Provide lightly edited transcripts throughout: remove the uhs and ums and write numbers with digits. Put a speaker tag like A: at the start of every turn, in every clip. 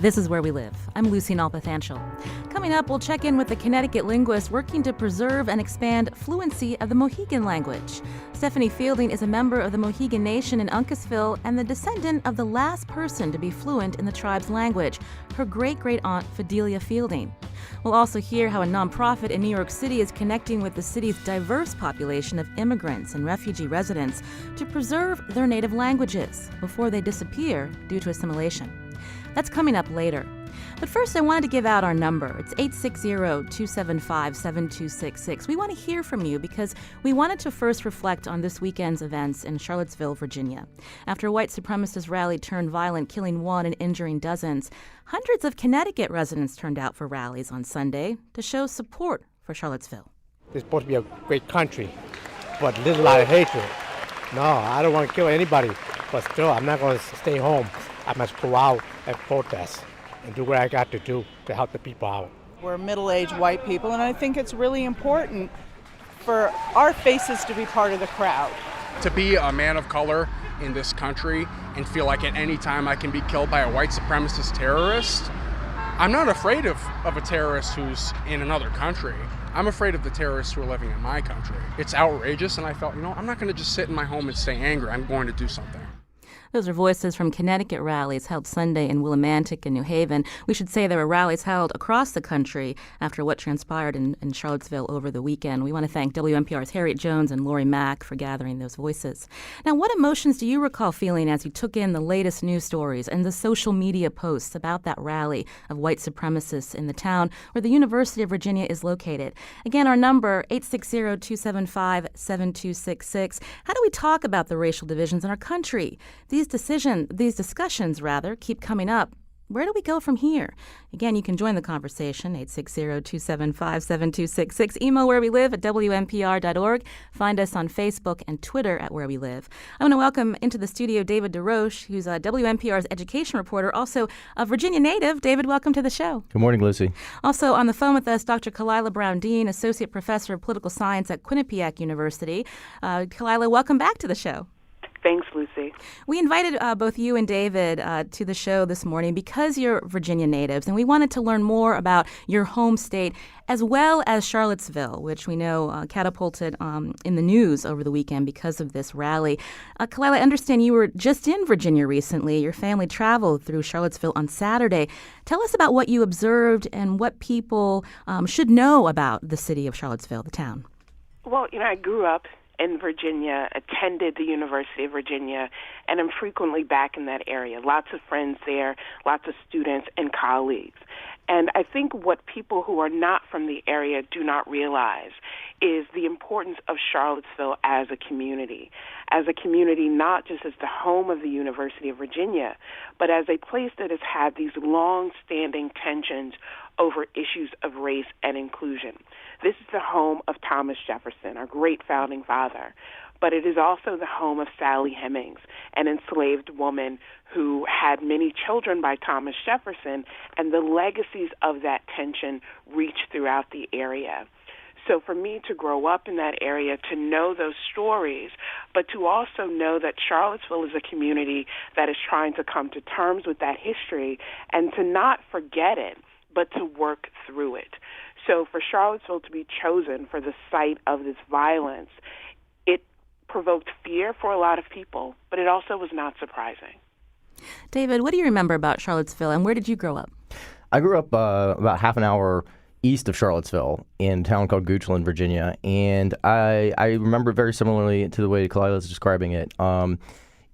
A: This is Where We Live. I'm Lucy Nalpathanchel. Coming up, we'll check in with the Connecticut linguist working to preserve and expand fluency of the Mohegan language. Stephanie Fielding is a member of the Mohegan Nation in Uncasville and the descendant of the last person to be fluent in the tribe's language, her great-great-aunt Fidelia Fielding. We'll also hear how a nonprofit in New York City is connecting with the city's diverse population of immigrants and refugee residents to preserve their native languages before they disappear due to assimilation. That's coming up later. But first, I wanted to give out our number. It's 860-275-7266. We want to hear from you because we wanted to first reflect on this weekend's events in Charlottesville, Virginia. After a white supremacist rally turned violent, killing one and injuring dozens, hundreds of Connecticut residents turned out for rallies on Sunday to show support for Charlottesville.
B: It's supposed to be a great country, but there's a lot of hatred. No, I don't want to kill anybody, but still, I'm not going to stay home. I must go out and protest and do what I got to do to help the people out.
C: We're middle-aged white people, and I think it's really important for our faces to be part of the crowd.
D: To be a man of color in this country and feel like at any time I can be killed by a white supremacist terrorist, I'm not afraid of a terrorist who's in another country. I'm afraid of the terrorists who are living in my country. It's outrageous, and I felt, I'm not going to just sit in my home and stay angry. I'm going to do something.
A: Those are voices from Connecticut rallies held Sunday in Willimantic and New Haven. We should say there were rallies held across the country after what transpired in Charlottesville over the weekend. We want to thank WNPR's Harriet Jones and Lori Mack for gathering those voices. Now, what emotions do you recall feeling as you took in the latest news stories and the social media posts about that rally of white supremacists in the town where the University of Virginia is located? Again, our number, 860-275-7266. How do we talk about the racial divisions in our country? These discussions keep coming up. Where do we go from here? Again, you can join the conversation, 860-275-7266. Email wherewelive@wnpr.org. Find us on Facebook and Twitter at Where We Live. I want to welcome into the studio David DeRoche, who's WNPR's education reporter, also a Virginia native. David, welcome to the show.
E: Good morning, Lucy.
A: Also on the phone with us, Dr. Kalila Brown-Dean, Associate Professor of Political Science at Quinnipiac University. Kalila, welcome back to the show.
F: Thanks, Lucy.
A: We invited both you and David to the show this morning because you're Virginia natives, and we wanted to learn more about your home state as well as Charlottesville, which we know catapulted in the news over the weekend because of this rally. Kalila, I understand you were just in Virginia recently. Your family traveled through Charlottesville on Saturday. Tell us about what you observed and what people should know about the city of Charlottesville, the town.
F: Well, I grew up in Virginia, attended the University of Virginia, and I'm frequently back in that area. Lots of friends there, lots of students and colleagues. And I think what people who are not from the area do not realize is the importance of Charlottesville as a community not just as the home of the University of Virginia, but as a place that has had these long-standing tensions over issues of race and inclusion. This is the home of Thomas Jefferson, our great founding father, but it is also the home of Sally Hemings, an enslaved woman who had many children by Thomas Jefferson, and the legacies of that tension reach throughout the area. So for me to grow up in that area, to know those stories, but to also know that Charlottesville is a community that is trying to come to terms with that history and to not forget it, but to work through it. So for Charlottesville to be chosen for the site of this violence, it provoked fear for a lot of people, but it also was not surprising.
A: David, what do you remember about Charlottesville, and where did you grow up?
E: I grew up about half an hour east of Charlottesville in a town called Goochland, Virginia, and I remember very similarly to the way Kalila is describing it.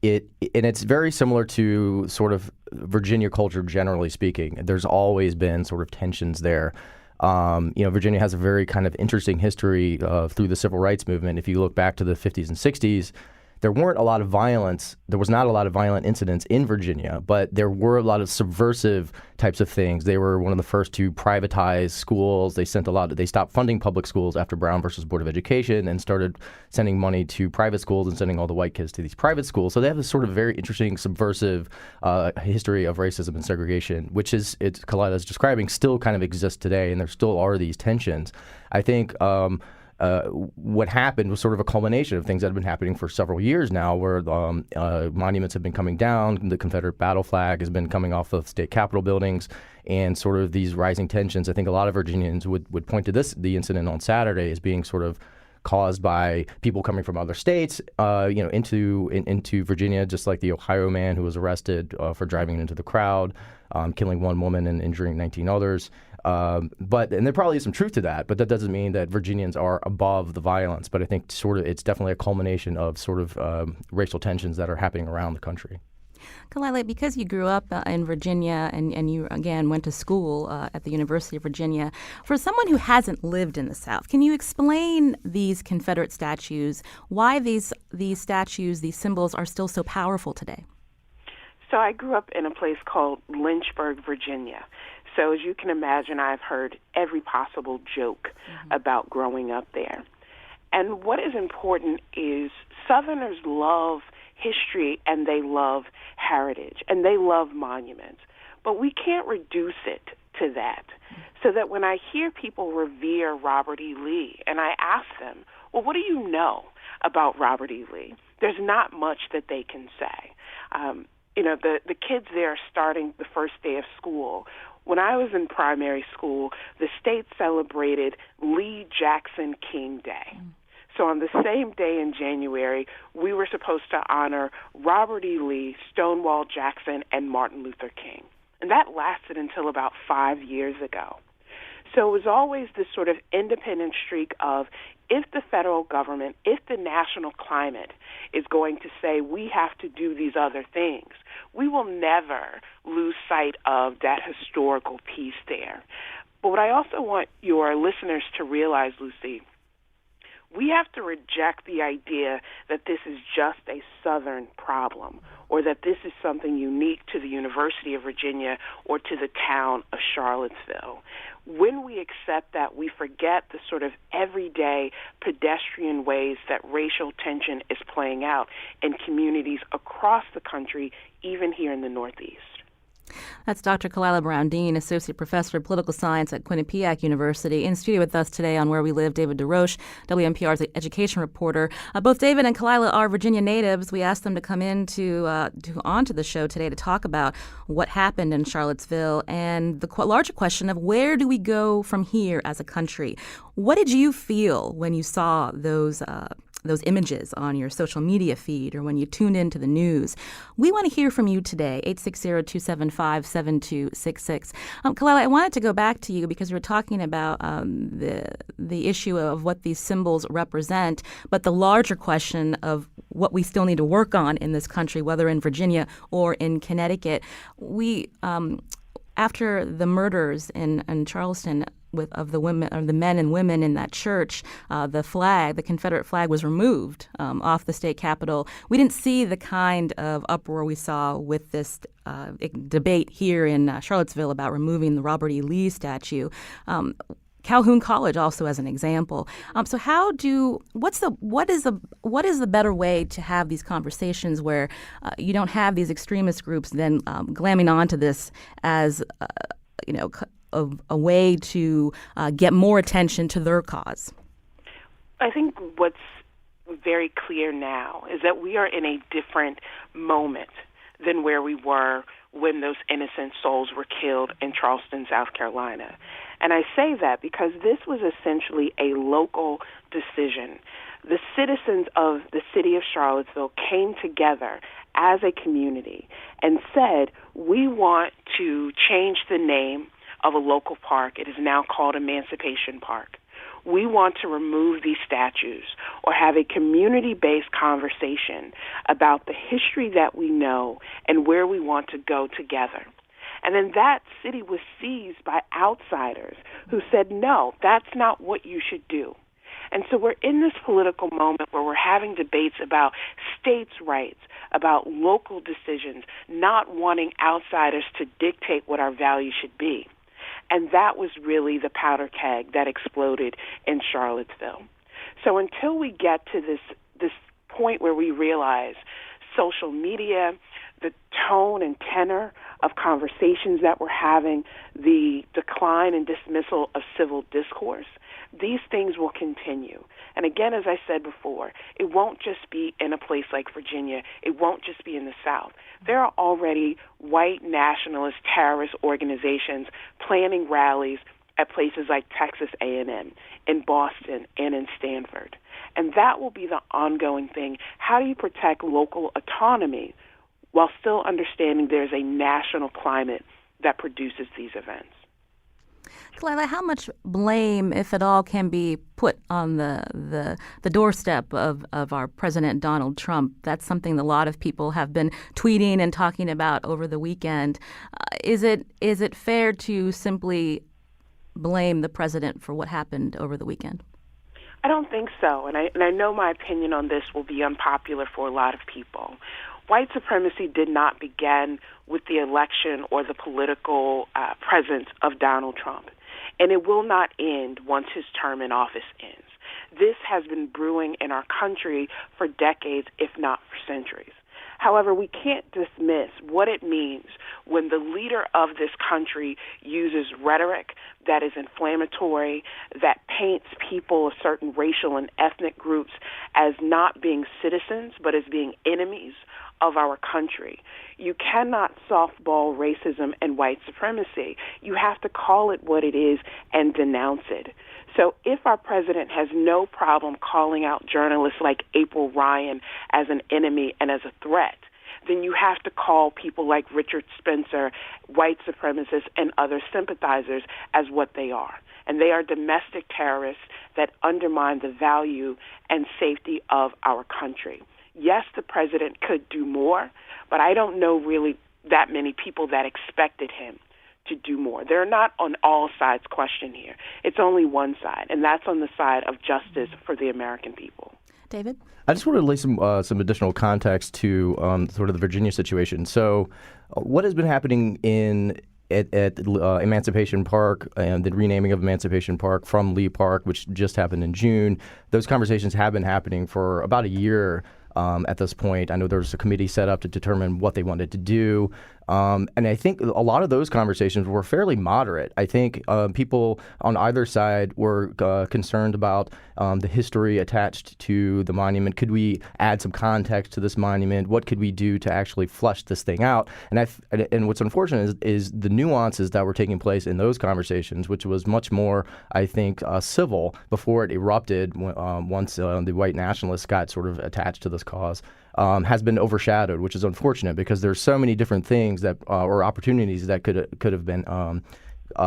E: It's very similar to sort of Virginia culture, generally speaking. There's always been sort of tensions there. Virginia has a very kind of interesting history through the civil rights movement. If you look back to the 50s and 60s, there weren't a lot of violence. There was not a lot of violent incidents in Virginia, but there were a lot of subversive types of things. They were one of the first to privatize schools. They stopped funding public schools after Brown versus Board of Education and started sending money to private schools and sending all the white kids to these private schools. So they have this sort of very interesting subversive history of racism and segregation, which Kalila is describing, still kind of exists today, and there still are these tensions. I think what happened was sort of a culmination of things that have been happening for several years now, where monuments have been coming down, the Confederate battle flag has been coming off of state capitol buildings, and sort of these rising tensions. I think a lot of Virginians would point to the incident on Saturday as being sort of caused by people coming from other states, into Virginia, just like the Ohio man who was arrested for driving into the crowd, killing one woman and injuring 19 others. And there probably is some truth to that, but that doesn't mean that Virginians are above the violence. But I think sort of it's definitely a culmination of sort of racial tensions that are happening around the country.
A: Kalila, because you grew up in Virginia and you, again, went to school at the University of Virginia, for someone who hasn't lived in the South, can you explain these Confederate statues, why these statues, these symbols are still so powerful today?
F: So I grew up in a place called Lynchburg, Virginia. So as you can imagine, I've heard every possible joke about growing up there. And what is important is Southerners love history and they love heritage and they love monuments. But we can't reduce it to that. So that when I hear people revere Robert E. Lee and I ask them, well, what do you know about Robert E. Lee? There's not much that they can say. The kids there are starting the first day of school. When I was in primary school, the state celebrated Lee Jackson King Day. So on the same day in January, we were supposed to honor Robert E. Lee, Stonewall Jackson, and Martin Luther King. And that lasted until about 5 years ago. So it was always this sort of independent streak of if the federal government, if the national climate is going to say we have to do these other things, we will never lose sight of that historical piece there. But what I also want your listeners to realize, Lucy, we have to reject the idea that this is just a Southern problem or that this is something unique to the University of Virginia or to the town of Charlottesville. When we accept that, we forget the sort of everyday pedestrian ways that racial tension is playing out in communities across the country, even here in the Northeast.
A: That's Dr. Kalila Brown Dean, Associate Professor of Political Science at Quinnipiac University. In studio with us today on Where We Live, David DeRoche, WNPR's education reporter. Both David and Kalila are Virginia natives. We asked them to come in onto the show today to talk about what happened in Charlottesville and the larger question of where do we go from here as a country. What did you feel when you saw those images on your social media feed or when you tuned into the news? We want to hear from you today, 860-275-7266. Kalila, I wanted to go back to you because we were talking about the issue of what these symbols represent, but the larger question of what we still need to work on in this country, whether in Virginia or in Connecticut. We, after the murders in Charleston, of the women or the men and women in that church, the Confederate flag was removed off the state capitol. We didn't see the kind of uproar we saw with this debate here in Charlottesville about removing the Robert E. Lee statue. Calhoun College also as an example. So what is the better way to have these conversations where you don't have these extremist groups then glamming onto this as a way to get more attention to their cause?
F: I think what's very clear now is that we are in a different moment than where we were when those innocent souls were killed in Charleston, South Carolina. And I say that because this was essentially a local decision. The citizens of the city of Charlottesville came together as a community and said, we want to change the name of a local park. It is now called Emancipation Park. We want to remove these statues or have a community-based conversation about the history that we know and where we want to go together. And then that city was seized by outsiders who said, no, that's not what you should do. And so we're in this political moment where we're having debates about states' rights, about local decisions, not wanting outsiders to dictate what our values should be. And that was really the powder keg that exploded in Charlottesville. So until we get to this point where we realize social media, the tone and tenor of conversations that we're having, the decline and dismissal of civil discourse, these things will continue. And again, as I said before, it won't just be in a place like Virginia. It won't just be in the South. There are already white nationalist terrorist organizations planning rallies at places like Texas A&M, in Boston, and in Stanford. And that will be the ongoing thing. How do you protect local autonomy while still understanding there's a national climate that produces these events?
A: Kalila, how much blame, if at all, can be put on the doorstep of our President Donald Trump? That's something a lot of people have been tweeting and talking about over the weekend. Is it fair to simply blame the president for what happened over the weekend?
F: I don't think so, and I know my opinion on this will be unpopular for a lot of people. White supremacy did not begin with the election or the political presence of Donald Trump, and it will not end once his term in office ends. This has been brewing in our country for decades, if not for centuries. However, we can't dismiss what it means when the leader of this country uses rhetoric that is inflammatory, that paints people of certain racial and ethnic groups as not being citizens, but as being enemies of our country. You cannot softball racism and white supremacy. You have to call it what it is and denounce it. So if our president has no problem calling out journalists like April Ryan as an enemy and as a threat, then you have to call people like Richard Spencer, white supremacists, and other sympathizers as what they are. And they are domestic terrorists that undermine the value and safety of our country. Yes, the president could do more, but I don't know really that many people that expected him to do more. They're not on all sides question here. It's only one side, and that's on the side of justice for the American people.
A: David?
E: I just want to lay some additional context to sort of the Virginia situation. So what has been happening at Emancipation Park and the renaming of Emancipation Park from Lee Park, which just happened in June, those conversations have been happening for about a year at this point. I know there was a committee set up to determine what they wanted to do. And I think a lot of those conversations were fairly moderate. I think people on either side were concerned about the history attached to the monument. Could we add some context to this monument? What could we do to actually flesh this thing out? And what's unfortunate is the nuances that were taking place in those conversations, which was much more, I think, civil before it erupted once the white nationalists got sort of attached to this cause. Has been overshadowed, which is unfortunate because there's so many different things that or opportunities that could have been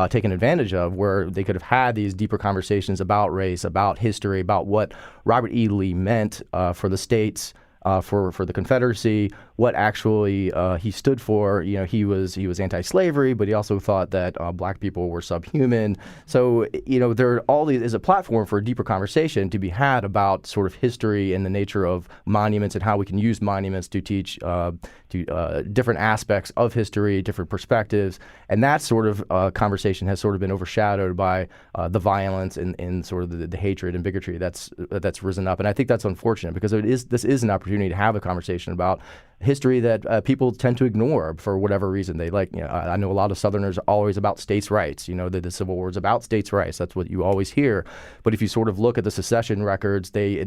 E: taken advantage of, where they could have had these deeper conversations about race, about history, about what Robert E. Lee meant for the states, for the Confederacy, what actually he stood for. You know, he was anti-slavery, but he also thought that black people were subhuman. So, you know, there is a platform for a deeper conversation to be had about sort of history and the nature of monuments and how we can use monuments to teach different aspects of history, different perspectives. And that sort of conversation has sort of been overshadowed by the violence and sort of the hatred and bigotry that's risen up. And I think that's unfortunate because this is an opportunity to have a conversation about history that people tend to ignore for whatever reason. They like, you know, I know a lot of Southerners are always about states' rights. You know, the Civil War is about states' rights. That's what you always hear. But if you sort of look at the secession records, the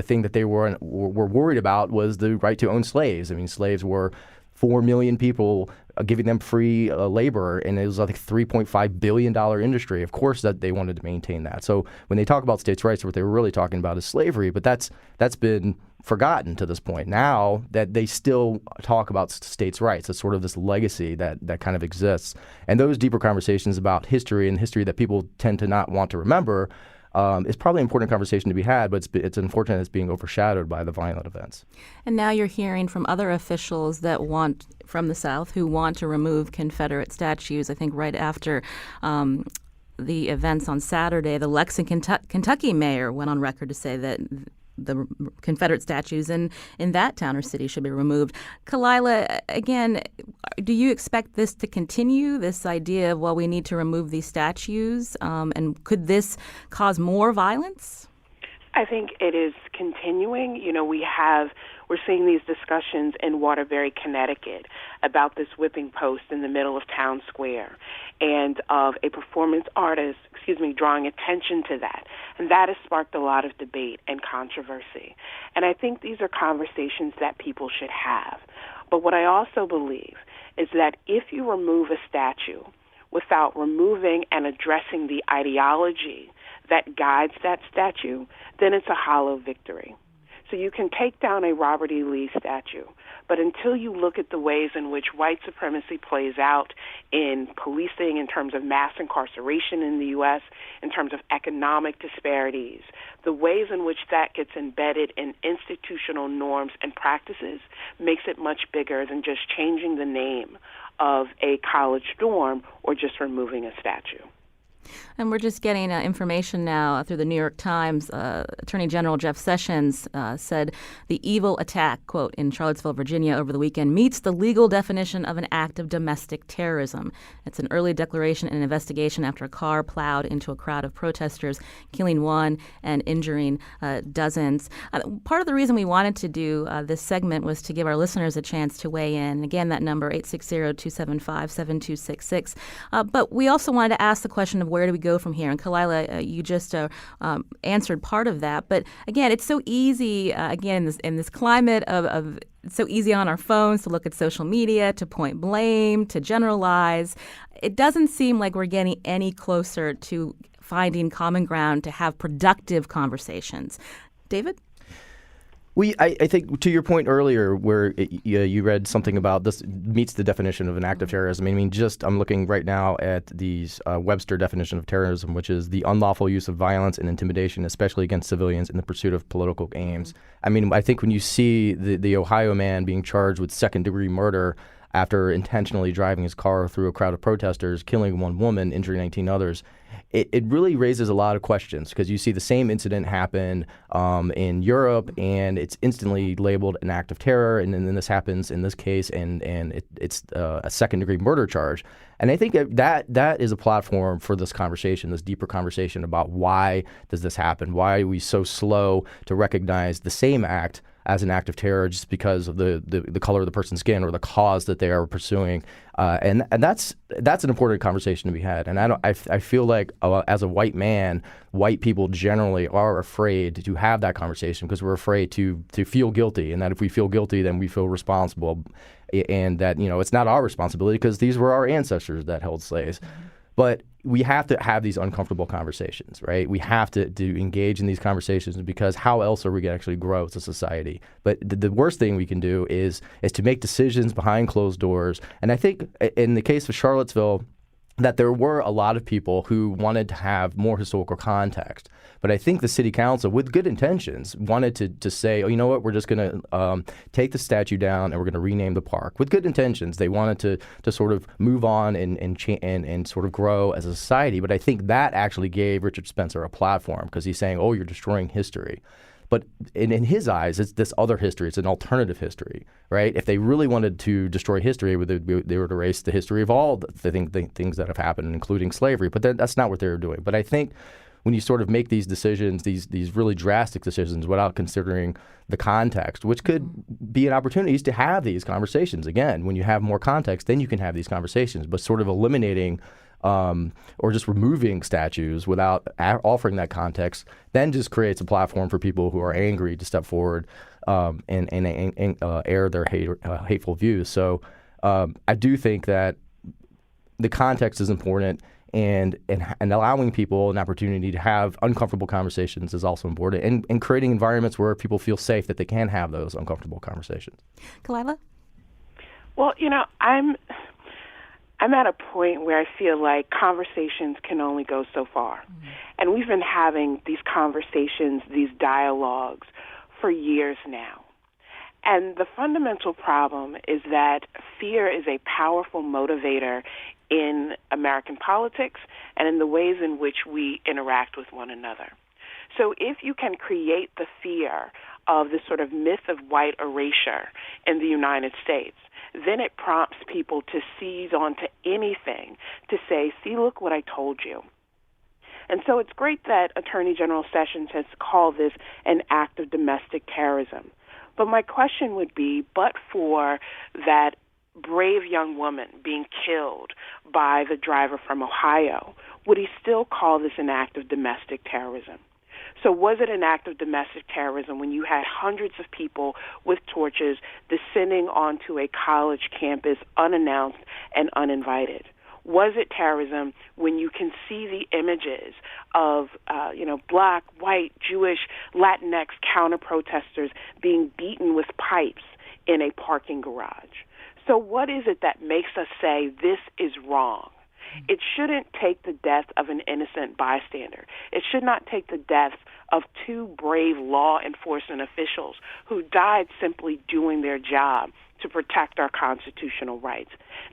E: thing that they were worried about was the right to own slaves. I mean, slaves were 4 million people, giving them free labor, and it was like a $3.5 billion industry. Of course that they wanted to maintain that. So when they talk about states' rights, what they were really talking about is slavery, but that's been forgotten to this point. Now that they still talk about states' rights, it's sort of this legacy that kind of exists. And those deeper conversations about history and history that people tend to not want to remember is probably an important conversation to be had, but it's unfortunate it's being overshadowed by the violent events. And
A: now you're hearing from other officials from the South who want to remove Confederate statues. I think right after the events on Saturday, the Lexington, Kentucky mayor went on record to say that the Confederate statues in that town or city should be removed. Kalila, again, do you expect this to continue, this idea of, well, we need to remove these statues? And could this cause more violence?
F: I think it is continuing. You know, we're We're seeing these discussions in Waterbury, Connecticut, about this whipping post in the middle of town square, and of a performance artist, drawing attention to that. And that has sparked a lot of debate and controversy. And I think these are conversations that people should have. But what I also believe is that if you remove a statue without removing and addressing the ideology that guides that statue, then it's a hollow victory. So you can take down a Robert E. Lee statue, but until you look at the ways in which white supremacy plays out in policing, in terms of mass incarceration in the U.S., in terms of economic disparities, the ways in which that gets embedded in institutional norms and practices makes it much bigger than just changing the name of a college dorm or just removing a statue.
A: And we're just getting information now through the New York Times. Attorney General Jeff Sessions said the evil attack, quote, in Charlottesville, Virginia over the weekend meets the legal definition of an act of domestic terrorism. It's an early declaration and investigation after a car plowed into a crowd of protesters, killing one and injuring dozens. Part of the reason we wanted to do this segment was to give our listeners a chance to weigh in. Again, that number, 860-275-7266. But we also wanted to ask the question of where do we go from here? And Kalila, you just answered part of that. But again, it's so easy, again, in this climate of it's so easy on our phones to look at social media, to point blame, to generalize. It doesn't seem like we're getting any closer to finding common ground to have productive conversations. David?
E: I think to your point earlier where you read something about this meets the definition of an act of terrorism. I mean, I'm looking right now at these Webster definition of terrorism, which is the unlawful use of violence and intimidation, especially against civilians in the pursuit of political aims. I mean, I think when you see the Ohio man being charged with second-degree murder after intentionally driving his car through a crowd of protesters, killing one woman, injuring 19 others, it really raises a lot of questions because you see the same incident happen in Europe, and it's instantly labeled an act of terror, and then this happens in this case, and it's a second-degree murder charge. And I think that is a platform for this conversation, this deeper conversation about why does this happen? Why are we so slow to recognize the same act as an act of terror just because of the color of the person's skin or the cause that they are pursuing, and that's an important conversation to be had. And I feel like as a white man, white people generally are afraid to have that conversation because we're afraid to feel guilty, and that if we feel guilty, then we feel responsible, and that it's not our responsibility because these were our ancestors that held slaves. But we have to have these uncomfortable conversations, right? We have to engage in these conversations because how else are we going to actually grow as a society? But the worst thing we can do is to make decisions behind closed doors. And I think in the case of Charlottesville, that there were a lot of people who wanted to have more historical context. But I think the city council, with good intentions, wanted to say, oh, you know what, we're just going to take the statue down and we're going to rename the park. With good intentions, they wanted to sort of move on and sort of grow as a society. But I think that actually gave Richard Spencer a platform because he's saying, oh, you're destroying history. But in his eyes, it's this other history. It's an alternative history, right? If they really wanted to destroy history, they would erase the history of all the things that have happened, including slavery. But that's not what they were doing. But I think when you sort of make these decisions, these really drastic decisions without considering the context, which could be an opportunity to have these conversations. Again, when you have more context, then you can have these conversations. But sort of eliminating or just removing statues without offering that context, then just creates a platform for people who are angry to step forward and air their hateful views. So I do think that the context is important, and allowing people an opportunity to have uncomfortable conversations is also important, and creating environments where people feel safe that they can have those uncomfortable conversations.
A: Kalila?
F: Well, I'm at a point where I feel like conversations can only go so far. Mm-hmm. And we've been having these conversations, these dialogues for years now. And the fundamental problem is that fear is a powerful motivator in American politics and in the ways in which we interact with one another. So if you can create the fear of this sort of myth of white erasure in the United States, then it prompts people to seize onto anything to say, see, look what I told you. And so it's great that Attorney General Sessions has called this an act of domestic terrorism. But my question would be, but for that brave young woman being killed by the driver from Ohio, would he still call this an act of domestic terrorism? So was it an act of domestic terrorism when you had hundreds of people with torches descending onto a college campus unannounced and uninvited? Was it terrorism when you can see the images of, black, white, Jewish, Latinx counter-protesters being beaten with pipes in a parking garage? So what is it that makes us say this is wrong? It shouldn't take the death of an innocent bystander. It should not take the death of two brave law enforcement officials who died simply doing their job to protect our constitutional rights.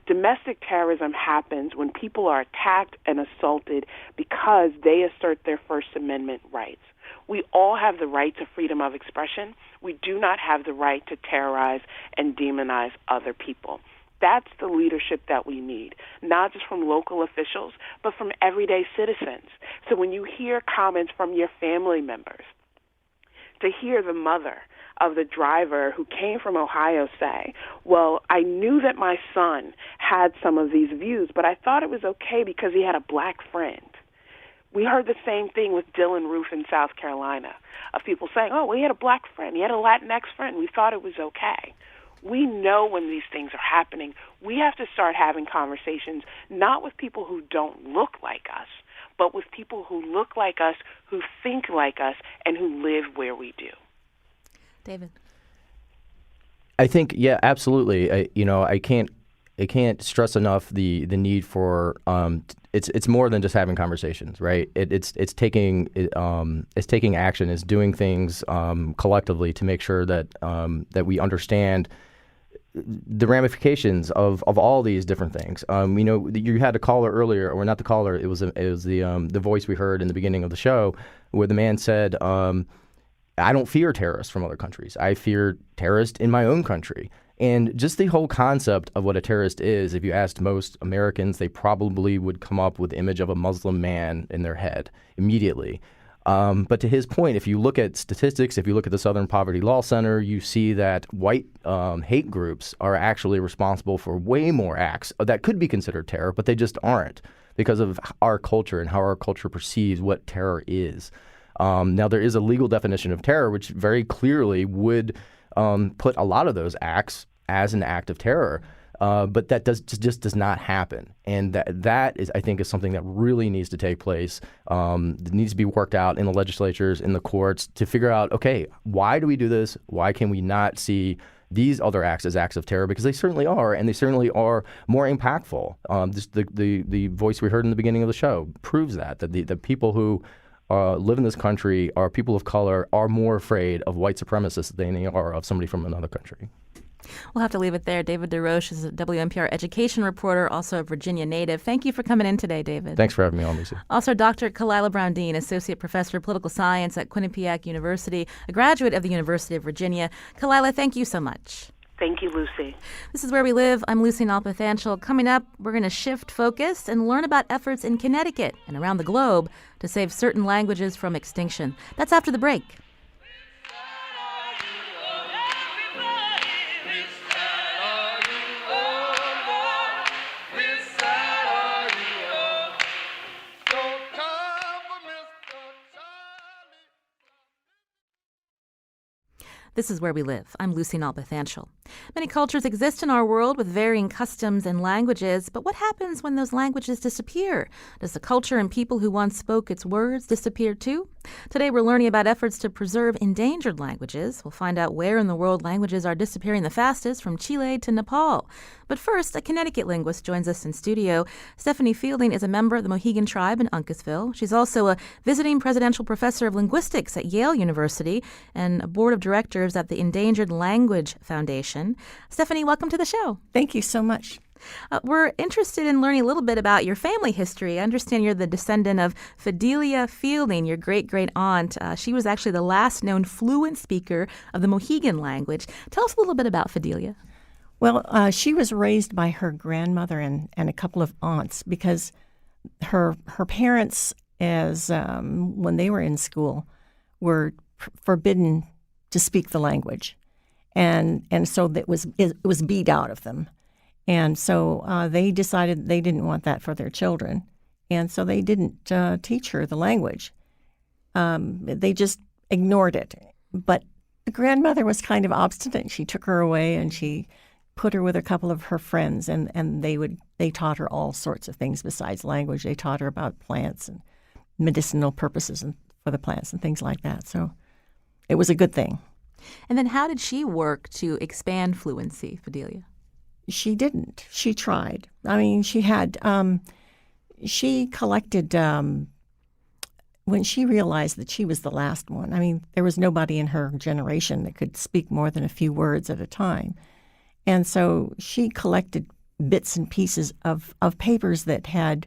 F: Domestic terrorism happens when people are attacked and assaulted because they assert their First Amendment rights. We all have the right to freedom of expression. We do not have the right to terrorize and demonize other people. That's the leadership that we need, not just from local officials, but from everyday citizens. So when you hear comments from your family members, to hear the mother of the driver who came from Ohio say, well, I knew that my son had some of these views, but I thought it was okay because he had a black friend. We heard the same thing with Dylan Roof in South Carolina, of people saying, oh, well, he had a black friend, he had a Latinx friend, we thought it was okay. We know when these things are happening, we have to start having conversations not with people who don't look like us, but with people who look like us, who think like us, and who live where we do.
A: David.
E: I think, yeah, absolutely. I can't stress enough the need for it's more than just having conversations, right? It's taking action, it's doing things collectively to make sure that that we understand the ramifications of all these different things. You had a caller earlier, or not the caller, it was the voice we heard in the beginning of the show, where the man said, I don't fear terrorists from other countries. I fear terrorists in my own country. And just the whole concept of what a terrorist is, if you asked most Americans, they probably would come up with the image of a Muslim man in their head immediately. But to his point, if you look at statistics, if you look at the Southern Poverty Law Center, you see that white hate groups are actually responsible for way more acts that could be considered terror, but they just aren't because of our culture and how our culture perceives what terror is. Now, there is a legal definition of terror, which very clearly would put a lot of those acts as an act of terror. But that just does not happen. And that is, I think, is something that really needs to take place. That needs to be worked out in the legislatures, in the courts, to figure out, okay, why do we do this? Why can we not see these other acts as acts of terror? Because they certainly are, and they certainly are more impactful. The voice we heard in the beginning of the show proves that the people who live in this country, are people of color, are more afraid of white supremacists than they are of somebody from another country.
A: We'll have to leave it there. David DeRoche is a WNPR education reporter, also a Virginia native. Thank you for coming in today, David.
E: Thanks for having me on, Lucy.
A: Also, Dr. Kalila Brown-Dean, Associate Professor of Political Science at Quinnipiac University, a graduate of the University of Virginia. Kalila, thank you so much.
F: Thank you, Lucy.
A: This is Where We Live. I'm Lucy Nalpathanchel. Coming up, we're going to shift focus and learn about efforts in Connecticut and around the globe to save certain languages from extinction. That's after the break. This is Where We Live. I'm Lucy Nalpathanchel. Many cultures exist in our world with varying customs and languages, but what happens when those languages disappear? Does the culture and people who once spoke its words disappear too? Today we're learning about efforts to preserve endangered languages. We'll find out where in the world languages are disappearing the fastest, from Chile to Nepal. But first, a Connecticut linguist joins us in studio. Stephanie Fielding is a member of the Mohegan tribe in Uncasville. She's also a visiting presidential professor of linguistics at Yale University and a board of directors at the Endangered Language Foundation. Stephanie, welcome to the show.
G: Thank you so much.
A: We're interested in learning a little bit about your family history. I understand you're the descendant of Fidelia Fielding, your great-great-aunt. She was actually the last known fluent speaker of the Mohegan language. Tell us a little bit about Fidelia.
G: Well, she was raised by her grandmother and a couple of aunts because her parents, as when they were in school, were forbidden to speak the language. and so it was beat out of them. And so they decided they didn't want that for their children. And so they didn't teach her the language. They just ignored it. But the grandmother was kind of obstinate. She took her away and she put her with a couple of her friends, and they taught her all sorts of things besides language. They taught her about plants and medicinal purposes and for the plants and things like that. So it was a good thing.
A: And then how did she work to expand fluency, Fidelia?
G: She didn't. She tried. I mean, she collected, when she realized that she was the last one. I mean, there was nobody in her generation that could speak more than a few words at a time. And so she collected bits and pieces of papers that had,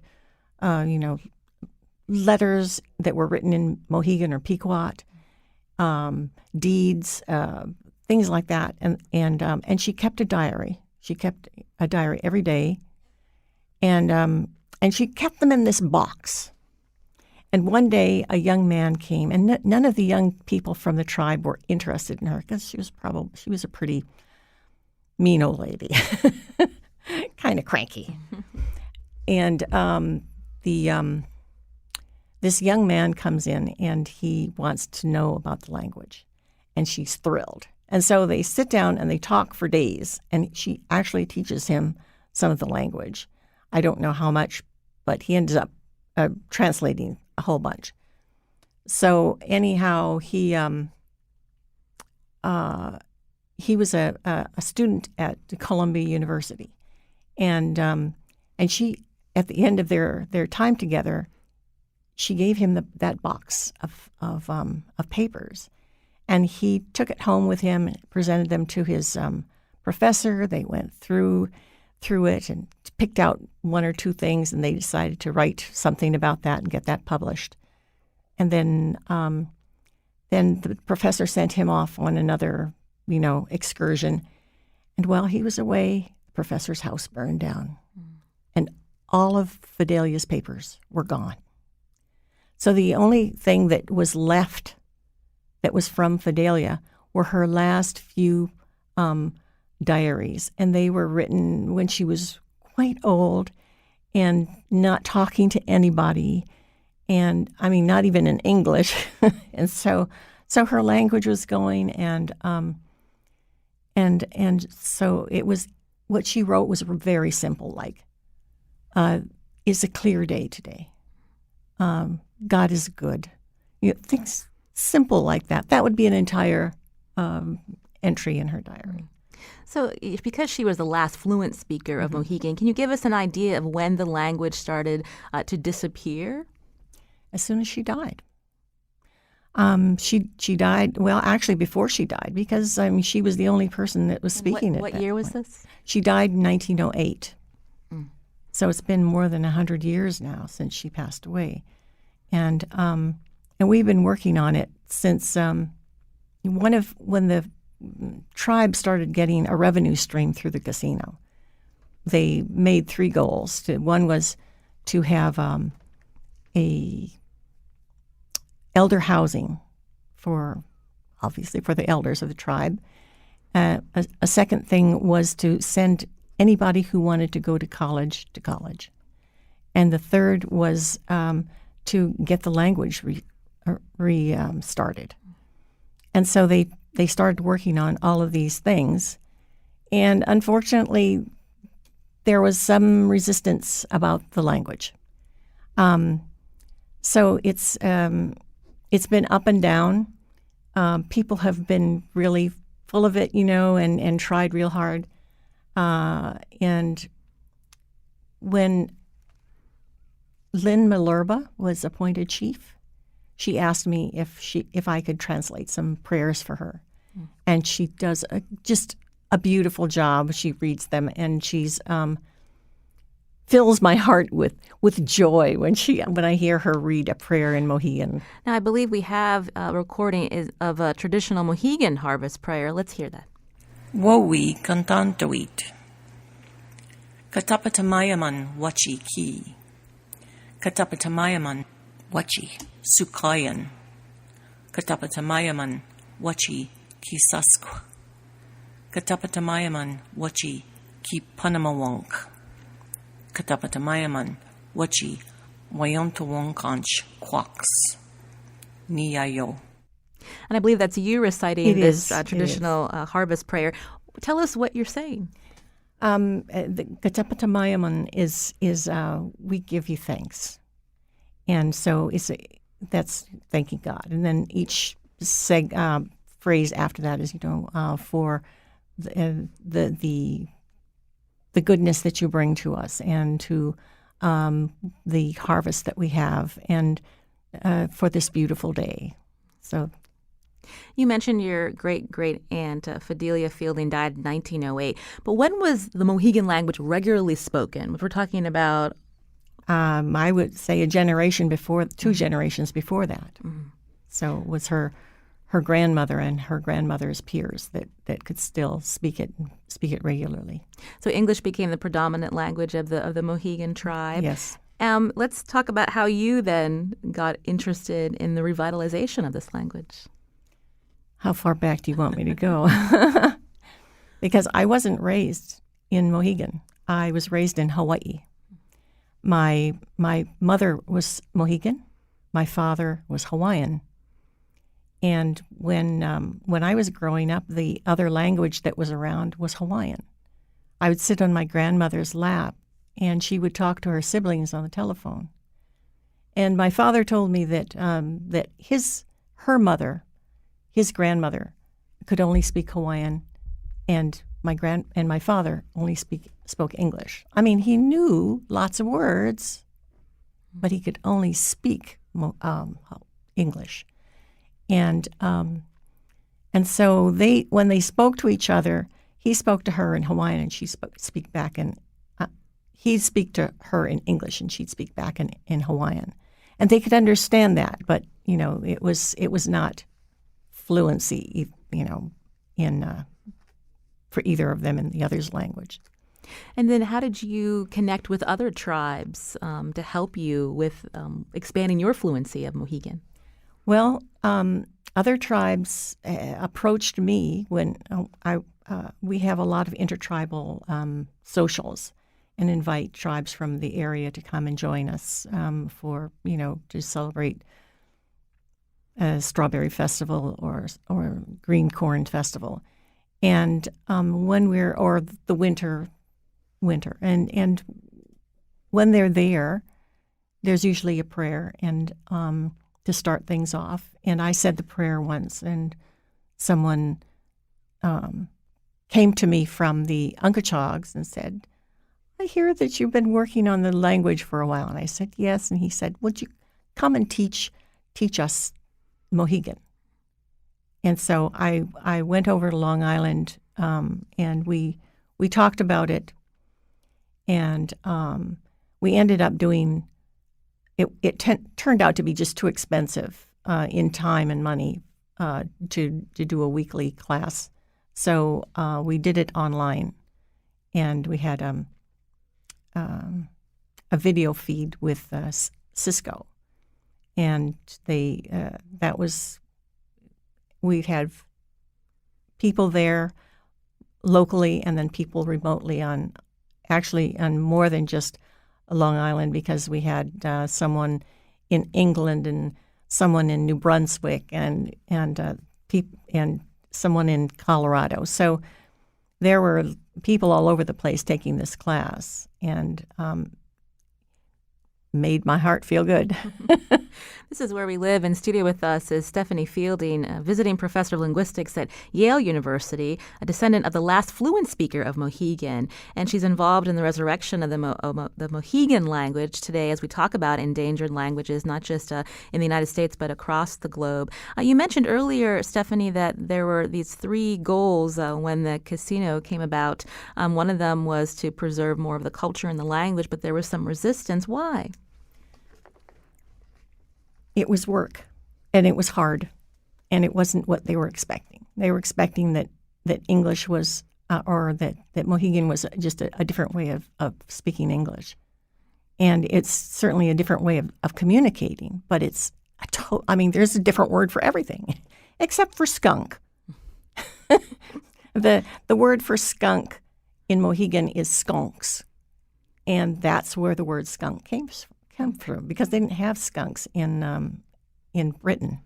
G: letters that were written in Mohegan or Pequot, deeds, things like that. And she kept a diary. She kept a diary every day, and she kept them in this box. And one day, a young man came, and none of the young people from the tribe were interested in her because she was a pretty mean old lady, kind of cranky. And this young man comes in, and he wants to know about the language, and she's thrilled. And so they sit down and they talk for days, and she actually teaches him some of the language. I don't know how much, but he ends up translating a whole bunch. So anyhow, he was a student at Columbia University, and she, at the end of their time together, she gave him that box of papers. And he took it home with him and presented them to his professor. They went through it and picked out one or two things, and they decided to write something about that and get that published. And then the professor sent him off on another, excursion. And while he was away, the professor's house burned down. And all of Fidelia's papers were gone. So the only thing that was left that was from Fidelia were her last few diaries. And they were written when she was quite old and not talking to anybody. And I mean, not even in English. And so her language was going, and so it was, what she wrote was very simple, like, it's a clear day today. God is good. Things simple like that. That would be an entire entry in her diary.
A: So because she was the last fluent speaker of Mohegan, can you give us an idea of when the language started to disappear?
G: As soon as she died. She died, well, actually before she died, because she was the only person that was speaking
A: What year was this?
G: She died in 1908. So it's been more than 100 years now since she passed away. And we've been working on it since when the tribe started getting a revenue stream through the casino. They made 3 goals. One was to have a elder housing obviously for the elders of the tribe. A second thing was to send anybody who wanted to go to college. And the third was to get the language restarted. And so they started working on all of these things. And unfortunately, there was some resistance about the language. So it's been up and down. People have been really full of it, and tried real hard. And when Lynn Malerba was appointed chief, she asked me if I could translate some prayers for her. And she does just a beautiful job. She reads them, and she's fills my heart with joy when I hear her read a prayer in Mohegan.
A: Now, I believe we have a recording of a traditional Mohegan harvest prayer. Let's hear that.
H: Wowi kantantawit. Katapatamayaman wachi ki. Katapatamayaman wachi sukayan. Katapatamayaman wachi kisasqu. Katapatamayaman wachi ki panamawonk. Katapatamayaman wachi wayontawonkanch quaks. Niyayo.
A: And I believe that's you reciting
G: It
A: this
G: is.
A: traditional harvest prayer. Tell us what you're saying.
G: The Katapatamayaman is we give you thanks, and so that's thanking God. And then each phrase after that is for the goodness that you bring to us and to the harvest that we have, and for this beautiful day. So.
A: You mentioned your great-great-aunt, Fidelia Fielding, died in 1908. But when was the Mohegan language regularly spoken? If we're talking about...
G: I would say a generation before, 2 generations before that. Mm-hmm. So it was her grandmother and her grandmother's peers that could still speak it regularly.
A: So English became the predominant language of the Mohegan tribe.
G: Yes.
A: Let's talk about how you then got interested in the revitalization of this language.
G: How far back do you want me to go? Because I wasn't raised in Mohegan. I was raised in Hawaii. My mother was Mohegan. My father was Hawaiian. And when I was growing up, the other language that was around was Hawaiian. I would sit on my grandmother's lap, and she would talk to her siblings on the telephone. And my father told me that his grandmother could only speak Hawaiian, and my father only spoke English. I mean, he knew lots of words, but he could only speak English. And so when they spoke to each other, he spoke to her in Hawaiian, and he'd speak to her in English, and she'd speak back in Hawaiian, and they could understand that. But it was not fluency, for either of them in the other's language.
A: And then how did you connect with other tribes to help you with expanding your fluency of Mohegan?
G: Well, other tribes approached me when we have a lot of intertribal socials and invite tribes from the area to come and join us to celebrate a strawberry festival or green corn festival, and the winter, and when they're there, there's usually a prayer and to start things off. And I said the prayer once, and someone came to me from the Unkachags and said, "I hear that you've been working on the language for a while." And I said, "Yes." And he said, "Would you come and teach us Mohegan?" And so I went over to Long Island, and we talked about it, and we ended up doing it. It turned out to be just too expensive in time and money to do a weekly class, so we did it online, and we had a video feed with Cisco. And we had people there locally, and then people remotely on more than just Long Island, because we had someone in England and someone in New Brunswick and someone in Colorado. So there were people all over the place taking this class, and made my heart feel good.
A: This is Where We Live. In studio with us is Stephanie Fielding, a visiting professor of linguistics at Yale University, a descendant of the last fluent speaker of Mohegan. And she's involved in the resurrection of the Mohegan language today as we talk about endangered languages, not just in the United States, but across the globe. You mentioned earlier, Stephanie, that there were these 3 goals when the casino came about. One of them was to preserve more of the culture and the language, but there was some resistance. Why?
G: It was work, and it was hard, and it wasn't what they were expecting. They were expecting that English was, or that Mohegan was just a different way of speaking English. And it's certainly a different way of communicating, but it's there's a different word for everything, except for skunk. The word for skunk in Mohegan is skunks, and that's where the word skunk came from, because they didn't have skunks in Britain.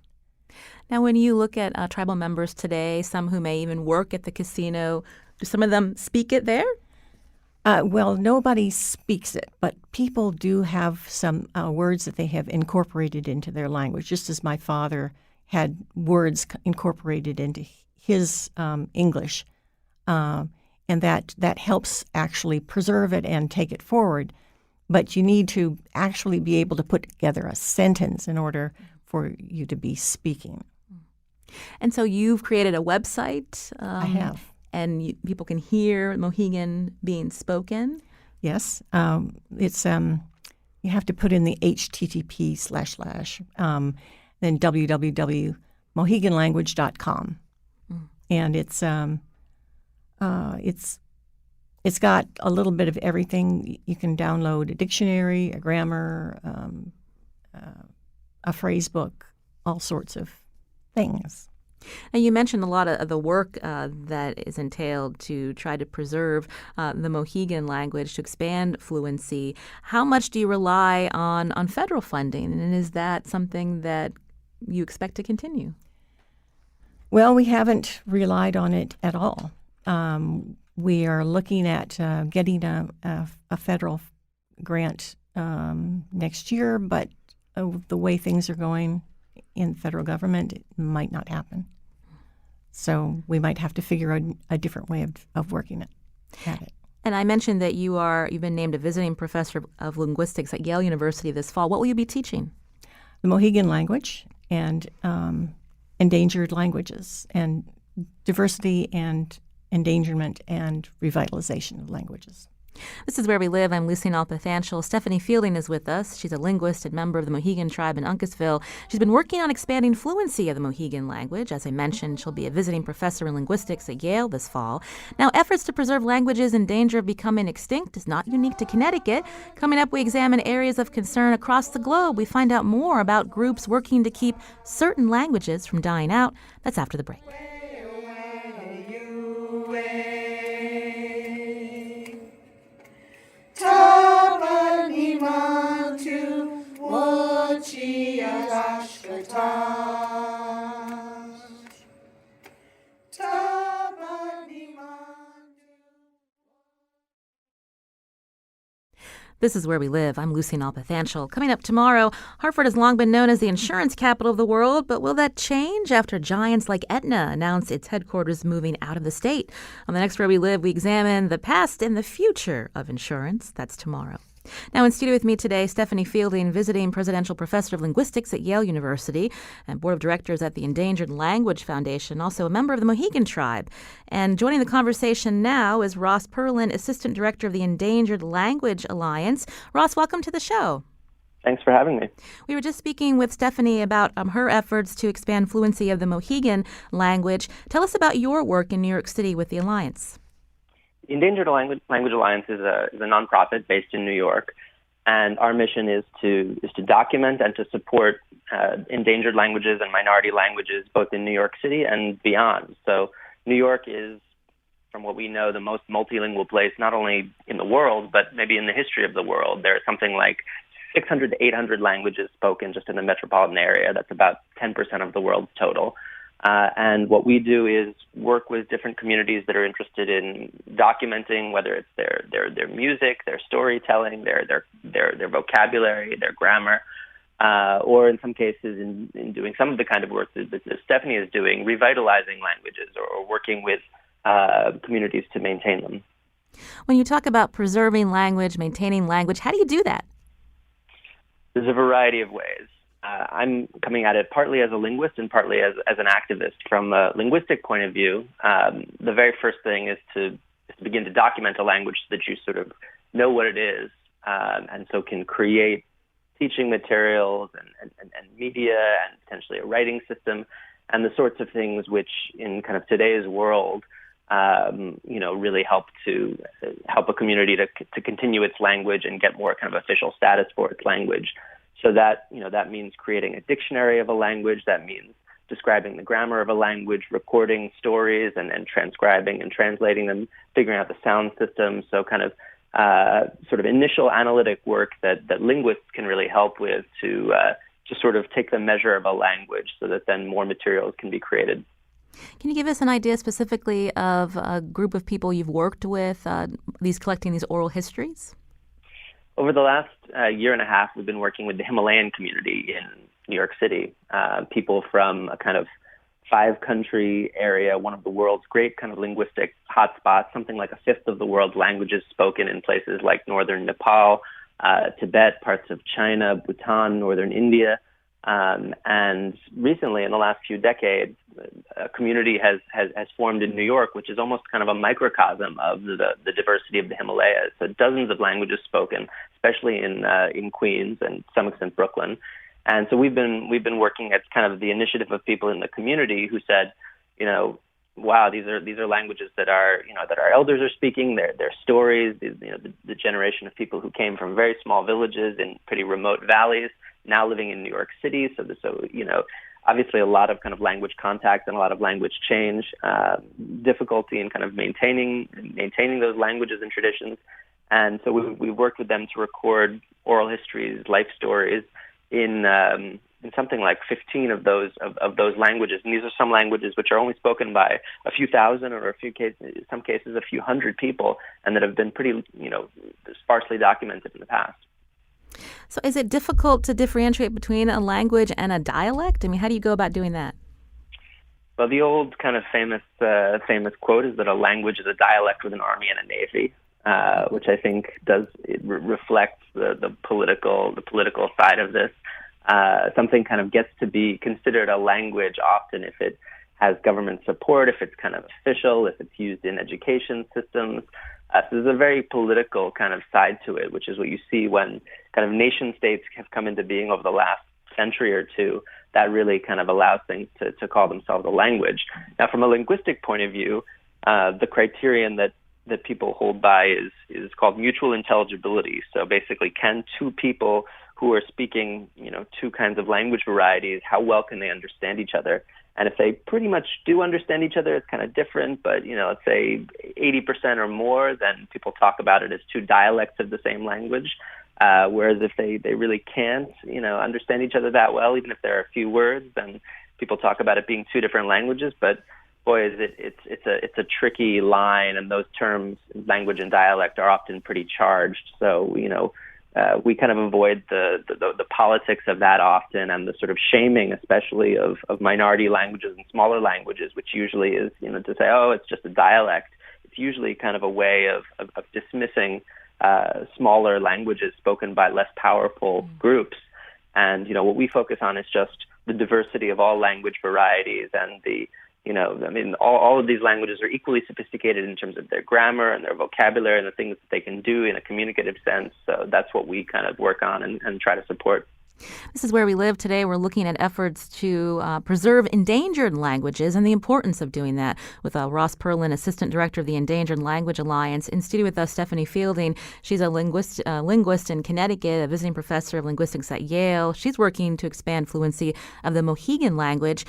A: Now, when you look at tribal members today, some who may even work at the casino, do some of them speak it there?
G: Well, nobody speaks it, but people do have some words that they have incorporated into their language, just as my father had words incorporated into his English. And that helps actually preserve it and take it forward. But you need to actually be able to put together a sentence in order for you to be speaking.
A: And so you've created a website.
G: I have.
A: And people can hear Mohegan being spoken.
G: Yes. It's you have to put in the http// then www.moheganlanguage.com. And it's got a little bit of everything. You can download a dictionary, a grammar, a phrase book, all sorts of things.
A: And you mentioned a lot of the work that is entailed to try to preserve the Mohegan language, to expand fluency. How much do you rely on federal funding, and is that something that you expect to continue?
G: Well, we haven't relied on it at all. We are looking at getting a federal grant next year, but the way things are going in the federal government, it might not happen. So we might have to figure out a different way of working at it.
A: And I mentioned that you've been named a visiting professor of linguistics at Yale University this fall. What will you be teaching?
G: The Mohegan language and endangered languages, and diversity and endangerment and revitalization of languages.
A: This is Where We Live. I'm Lucy Nalpathanchel. Stephanie Fielding is with us. She's a linguist and member of the Mohegan tribe in Uncasville. She's been working on expanding fluency of the Mohegan language. As I mentioned, she'll be a visiting professor in linguistics at Yale this fall. Now, efforts to preserve languages in danger of becoming extinct is not unique to Connecticut. Coming up, we examine areas of concern across the globe. We find out more about groups working to keep certain languages from dying out. That's after the break. This is Where We Live. I'm Lucy Nalpathanchel. Coming up tomorrow, Hartford has long been known as the insurance capital of the world, but will that change after giants like Aetna announce its headquarters moving out of the state? On the next Where We Live, we examine the past and the future of insurance. That's tomorrow. Now in studio with me today, Stephanie Fielding, visiting presidential professor of linguistics at Yale University and board of directors at the Endangered Language Foundation, also a member of the Mohegan tribe. And joining the conversation now is Ross Perlin, assistant director of the Endangered Language Alliance. Ross, welcome to the show.
I: Thanks for having me.
A: We were just speaking with Stephanie about her efforts to expand fluency of the Mohegan language. Tell us about your work in New York City with the Alliance.
I: The Endangered Language Alliance is a nonprofit based in New York, and our mission is to document and to support endangered languages and minority languages both in New York City and beyond. So New York is, from what we know, the most multilingual place not only in the world, but maybe in the history of the world. There are something like 600 to 800 languages spoken just in the metropolitan area. That's about 10% of the world's total. And what we do is work with different communities that are interested in documenting, whether it's their music, their storytelling, their vocabulary, their grammar, or in some cases in doing some of the kind of work that Stephanie is doing, revitalizing languages or working with communities to maintain them.
A: When you talk about preserving language, maintaining language, how do you do that?
I: There's a variety of ways. I'm coming at it partly as a linguist and partly as an activist. From a linguistic point of view, the very first thing is to begin to document a language so that you sort of know what it is, and so can create teaching materials and media and potentially a writing system and the sorts of things which in kind of today's world really help a community to continue its language and get more kind of official status for its language. So that means creating a dictionary of a language. That means describing the grammar of a language, recording stories and transcribing and translating them, figuring out the sound system. So kind of sort of initial analytic work that linguists can really help with to sort of take the measure of a language so that then more materials can be created.
A: Can you give us an idea specifically of a group of people you've worked with, collecting these oral histories?
I: Over the last year and a half, we've been working with the Himalayan community in New York City, people from a kind of 5-country area, one of the world's great kind of linguistic hotspots, something like a fifth of the world's languages spoken in places like northern Nepal, Tibet, parts of China, Bhutan, northern India. And recently, in the last few decades, a community has formed in New York, which is almost kind of a microcosm of the diversity of the Himalayas. So dozens of languages spoken, especially in Queens and to some extent Brooklyn. And so we've been working at kind of the initiative of people in the community who said, wow, these are languages that our elders are speaking. They're stories. The generation of people who came from very small villages in pretty remote valleys, now living in New York City. So obviously a lot of kind of language contact and a lot of language change, difficulty in kind of maintaining those languages and traditions. And so we worked with them to record oral histories, life stories in something like 15 of those languages. And these are some languages which are only spoken by a few thousand, or in some cases a few hundred people, and that have been pretty sparsely documented in the past.
A: So is it difficult to differentiate between a language and a dialect? I mean, how do you go about doing that?
I: Well, the old kind of famous quote is that a language is a dialect with an army and a navy, which I think reflects the political side of this. Something kind of gets to be considered a language often if it has government support, if it's kind of official, if it's used in education systems. So there's a very political kind of side to it, which is what you see when kind of nation states have come into being over the last century or two. That really kind of allows things to call themselves a language. Now, from a linguistic point of view, the criterion that people hold by is called mutual intelligibility. So basically, can two people who are speaking, two kinds of language varieties, how well can they understand each other? And if they pretty much do understand each other, it's kind of different. But, let's say 80% or more, then people talk about it as two dialects of the same language. Whereas if they really can't, understand each other that well, even if there are a few words, then people talk about it being two different languages. But boy, it's a tricky line, and those terms, language and dialect, are often pretty charged. So, we kind of avoid the politics of that often, and the sort of shaming, especially of minority languages and smaller languages, which usually is, to say, oh, it's just a dialect. It's usually kind of a way of dismissing smaller languages spoken by less powerful groups. And, what we focus on is just the diversity of all language varieties, and all of these languages are equally sophisticated in terms of their grammar and their vocabulary and the things that they can do in a communicative sense. So that's what we kind of work on and try to support.
A: This is Where We Live. Today we're looking at efforts to preserve endangered languages and the importance of doing that with Ross Perlin, Assistant Director of the Endangered Language Alliance. In studio with us, Stephanie Fielding. She's a linguist in Connecticut, a visiting professor of linguistics at Yale. She's working to expand fluency of the Mohegan language.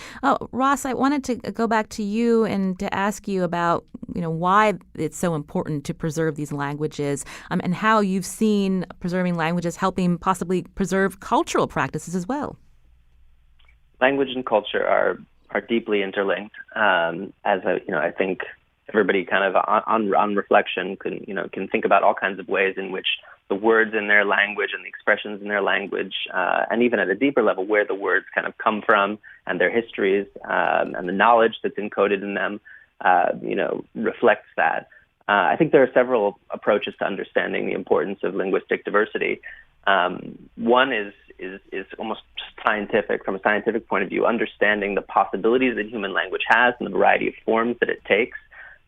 A: Ross, I wanted to go back to you and to ask you about why it's so important to preserve these languages, and how you've seen preserving languages helping possibly preserve cultural practices as well.
I: Language and culture are deeply interlinked. I think everybody kind of on reflection can think about all kinds of ways in which the words in their language and the expressions in their language, and even at a deeper level, where the words kind of come from and their histories, and the knowledge that's encoded in them, reflects that. I think there are several approaches to understanding the importance of linguistic diversity. One is almost scientific, from a scientific point of view, understanding the possibilities that human language has and the variety of forms that it takes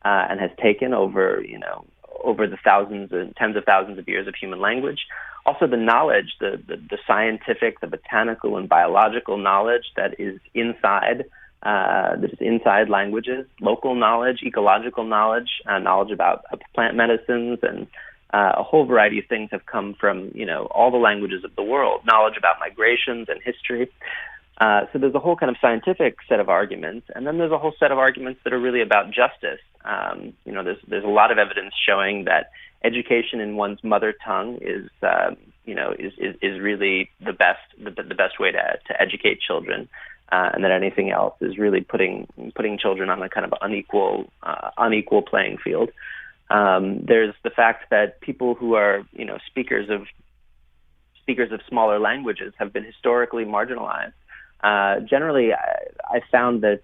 I: and has taken over the thousands and tens of thousands of years of human language. Also, the knowledge, the scientific, the botanical and biological knowledge that is inside languages, local knowledge, ecological knowledge, knowledge about plant medicines, and a whole variety of things have come from all the languages of the world. Knowledge about migrations and history. So there's a whole kind of scientific set of arguments, and then there's a whole set of arguments that are really about justice. There's a lot of evidence showing that education in one's mother tongue is really the best way to educate children, and that anything else is really putting children on a kind of unequal playing field. There's the fact that people who are speakers of smaller languages have been historically marginalized. Generally, I found that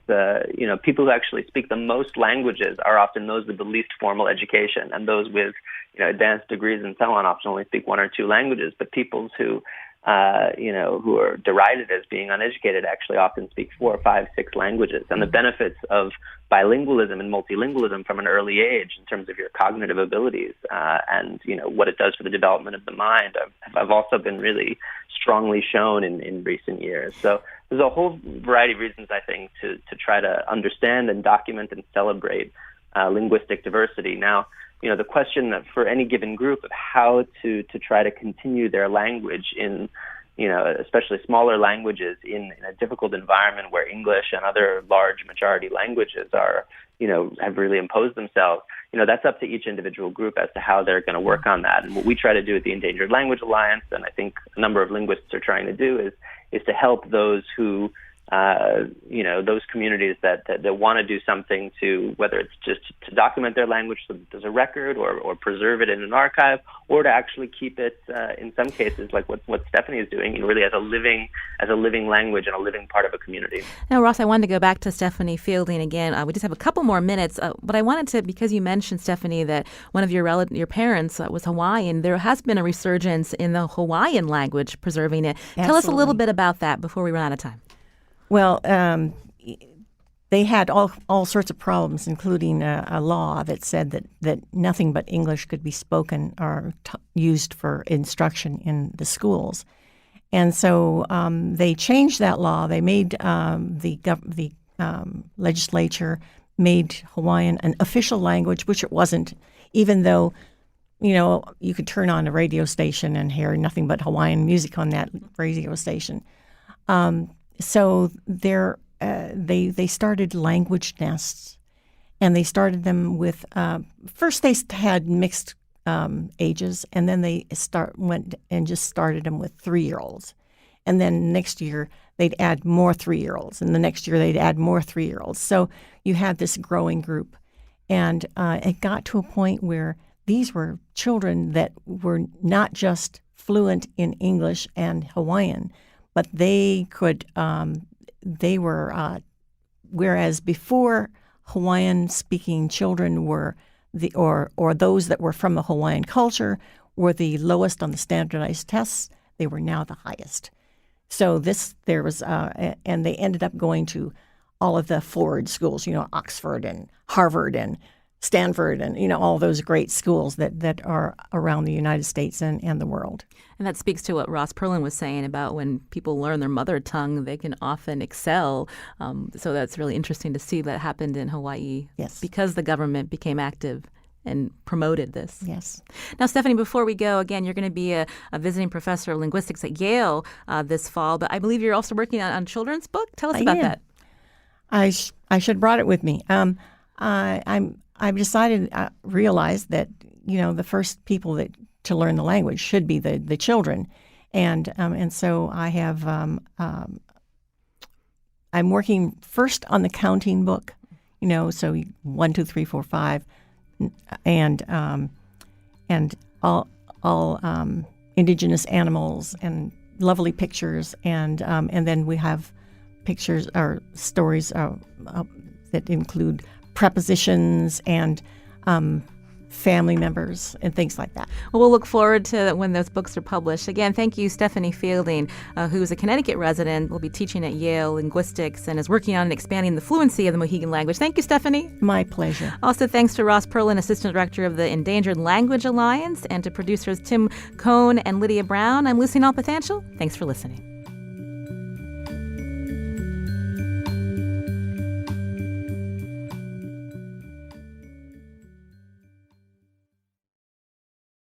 I: people who actually speak the most languages are often those with the least formal education, and those with advanced degrees and so on often only speak one or two languages. But people who are derided as being uneducated actually often speak 4, 5, 6 languages. And the benefits of bilingualism and multilingualism from an early age in terms of your cognitive abilities and what it does for the development of the mind have also been really strongly shown in recent years. So there's a whole variety of reasons, I think, to try to understand and document and celebrate linguistic diversity. Now, the question for any given group of how to try to continue their language in, especially smaller languages in a difficult environment where English and other large majority languages are, have really imposed themselves, that's up to each individual group as to how they're going to work on that. And what we try to do at the Endangered Language Alliance, and I think a number of linguists are trying to do, is to help those who those communities that want to do something to, whether it's just to document their language so that there's a record or preserve it in an archive, or to actually keep it, in some cases, like what Stephanie is doing, really as a living language and a living part of a community.
A: Now, Ross, I wanted to go back to Stephanie Fielding again. We just have a couple more minutes, but I wanted to, because you mentioned, Stephanie, that one of your parents was Hawaiian, there has been a resurgence in the Hawaiian language, preserving it.
G: Absolutely.
A: Tell us a little bit about that before we run out of time.
G: Well, they had all sorts of problems, including a law that said that nothing but English could be spoken or used for instruction in the schools. And so they changed that law. They made the legislature made Hawaiian an official language, which it wasn't, even though you could turn on a radio station and hear nothing but Hawaiian music on that radio station. So they started language nests, and they started them with first they had mixed ages, and then they went and just started them with 3-year-olds, and then next year they'd add more 3-year-olds, and the next year they'd add more 3-year-olds. So you had this growing group, and it got to a point where these were children that were not just fluent in English and Hawaiian, but they could, whereas before Hawaiian-speaking children were or those that were from the Hawaiian culture were the lowest on the standardized tests, they were now the highest. So and they ended up going to all of the forward schools, Oxford and Harvard and Stanford and, all those great schools that are around the United States and the world.
A: And that speaks to what Ross Perlin was saying about when people learn their mother tongue, they can often excel. So that's really interesting to see that happened in Hawaii.
G: Yes.
A: Because the government became active and promoted this.
G: Yes.
A: Now, Stephanie, before we go, again, you're going to be a visiting professor of linguistics at Yale this fall, but I believe you're also working on a children's book. Tell us about that.
G: I should have brought it with me. I've decided, realized that, the first people to learn the language should be the children. And so I have, I'm working first on the counting book, so 1, 2, 3, 4, 5, and all indigenous animals and lovely pictures. And then we have pictures or stories that include prepositions and family members and things like that.
A: Well, we'll look forward to when those books are published. Again, thank you, Stephanie Fielding, who is a Connecticut resident, will be teaching at Yale linguistics and is working on expanding the fluency of the Mohegan language. Thank you, Stephanie.
G: My pleasure.
A: Also, thanks to Ross Perlin, Assistant Director of the Endangered Language Alliance, and to producers Tim Cohn and Lydia Brown. I'm Lucy Nalpathanchel. Thanks for listening.